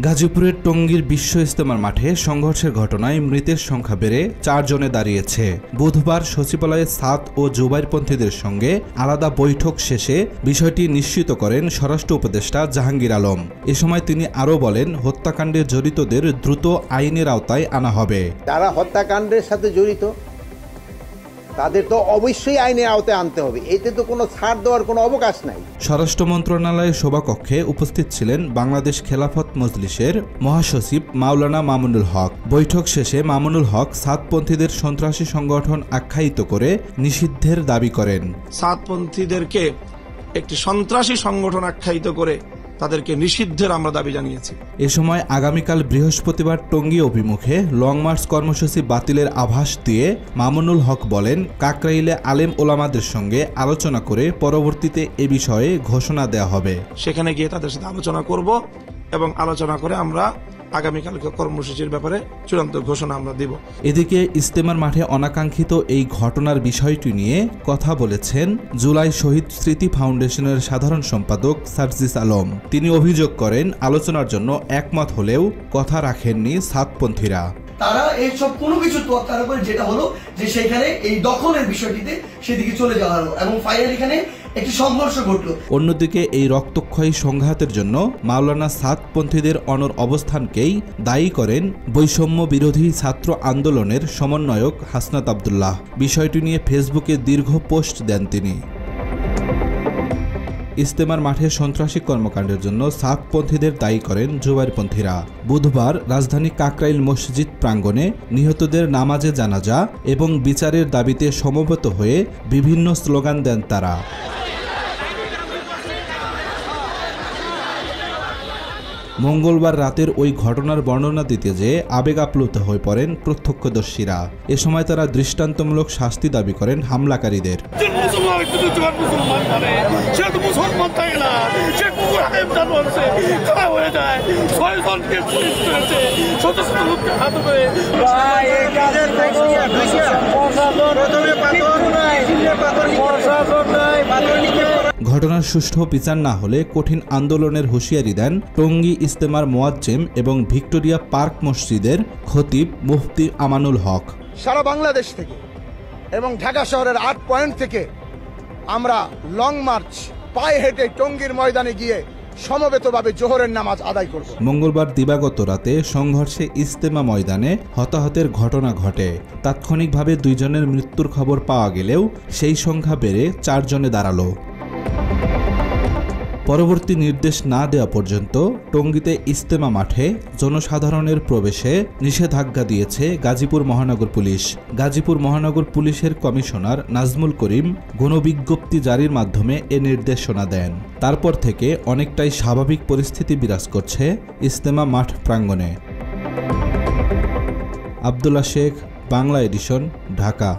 গাজীপুরের টঙ্গীর বিশ্ব ইজতেমার মাঠে সংঘর্ষের ঘটনায় মৃতের সংখ্যা বেড়ে 4 জনে দাঁড়িয়েছে। বুধবার সচিবালয়ে সাদ ও জুবাইরপন্থীদের সঙ্গে আলাদা বৈঠক শেষে বিষয়টি নিশ্চিত করেন স্বরাষ্ট্র উপদেষ্টা জাহাঙ্গীর আলম। এ সময় তিনি আরও বলেন, হত্যাকাণ্ডে জড়িতদের দ্রুত আইনের আওতায় আনা হবে। যারা হত্যাকাণ্ডের সাথে জড়িত তাদের তো অবশ্যই আইনের আওতায় আনতে হবে, এতে তো কোনো ছাড় দেওয়ার কোনো অবকাশ নাই। স্বরাষ্ট্র মন্ত্রণালয়ের সভাকক্ষে উপস্থিত ছিলেন বাংলাদেশ খেলাফত মজলিসের মহাসচিব মাওলানা মামুনুল হক। বৈঠক শেষে মামুনুল হক সাদপন্থীদের সন্ত্রাসী সংগঠন আখ্যায়িত করে নিষিদ্ধের দাবি করেন। সাদপন্থীদেরকে একটি সন্ত্রাসী সংগঠন আখ্যায়িত করে তাদেরকে নিষিদ্ধের আমরা দাবি জানিয়েছি। এ সময় আগামীকাল বৃহস্পতিবার টঙ্গী অভিমুখে লং মার্চ কর্মসূচি বাতিলের আভাস দিয়ে মামুনুল হক বলেন, কাকরাইলে আলেম ওলামাদের সঙ্গে আলোচনা করে পরবর্তীতে এ বিষয়ে ঘোষণা দেওয়া হবে। সেখানে গিয়ে তাদের সাথে আলোচনা করব এবং আলোচনা করে আমরা আগামীকালকে কর্মসূচির ব্যাপারে চূড়ান্ত ঘোষণা আমরা দিব। এদিকে ইজতেমার মাঠে অনাকাঙ্ক্ষিত এই ঘটনার বিষয়টি নিয়ে কথা বলেছেন জুলাই শহীদ স্মৃতি ফাউন্ডেশনের সাধারণ সম্পাদক সার্জিস আলম। তিনি অভিযোগ করেন, আলোচনার জন্য একমত হলেও কথা রাখেননি সাদপন্থীরা। তারা এইসব কোনো কিছু তোয়াক্কা করে, যেটা হলো যে সেখানে এই দখলের বিষয়টিতে সেদিকে চলে যাওয়া হলো এবং ফাইনালি এখানে একটি সংঘর্ষ ঘটল। অন্যদিকে এই রক্তক্ষয়ী সংঘাতের জন্য মাওলানা সাদপন্থীদের অনড় অবস্থানকেই দায়ী করেন বৈষম্য বিরোধী ছাত্র আন্দোলনের সমন্বয়ক হাসনাত আব্দুল্লাহ। বিষয়টি নিয়ে ফেসবুকে দীর্ঘ পোস্ট দেন তিনি। ইজতেমার মাঠে সন্ত্রাসী কর্মকাণ্ডের জন্য সাদপন্থীদের দায়ী করেন জুবাইরপন্থীরা। বুধবার রাজধানী কাকরাইল মসজিদ প্রাঙ্গণে নিহতদের নামাজে জানাজা এবং বিচারের দাবিতে সমবেত হয়ে বিভিন্ন স্লোগান দেন তারা। মঙ্গলবার রাতের ওই ঘটনার বর্ণনা দিতে যেয়ে আবেগ আপ্লুত হয়ে পড়েন প্রত্যক্ষদর্শীরা। এ সময় তারা দৃষ্টান্তমূলক শাস্তি দাবি করেন হামলাকারীদের। ঘটনার সুষ্ঠু বিচার না হলে কঠিন আন্দোলনের হুঁশিয়ারি দেন টঙ্গী ইজতেমার মুয়াজ্জিম এবং ভিক্টোরিয়া পার্ক মসজিদের খতিব মুফতি আমানুল হক। সারা বাংলাদেশ থেকে এবং ঢাকা শহরের 8 পয়েন্ট থেকে আমরা লং মার্চ পায়ে হেঁটে টঙ্গীর ময়দানে গিয়ে সমবেতভাবে জোহরের নামাজ আদায় করব। মঙ্গলবার দিবাগত রাতে সংঘর্ষে ইজতেমা ময়দানে হতাহতের ঘটনা ঘটে। তাৎক্ষণিকভাবে 2 জনের মৃত্যুর খবর পাওয়া গেলেও সেই সংখ্যা বেড়ে 4 জনে দাঁড়ালো। পরবর্তী নির্দেশ না দেওয়া পর্যন্ত টঙ্গীতে ইজতেমা মাঠে জনসাধারণের প্রবেশে নিষেধাজ্ঞা দিয়েছে গাজীপুর মহানগর পুলিশ। গাজীপুর মহানগর পুলিশের কমিশনার নাজমুল করিম গণবিজ্ঞপ্তি জারির মাধ্যমে এ নির্দেশনা দেন। তারপর থেকে অনেকটাই স্বাভাবিক পরিস্থিতি বিরাজ করছে ইজতেমা মাঠ প্রাঙ্গণে। আব্দুল্লাহ শেখ, বাংলা এডিশন, ঢাকা।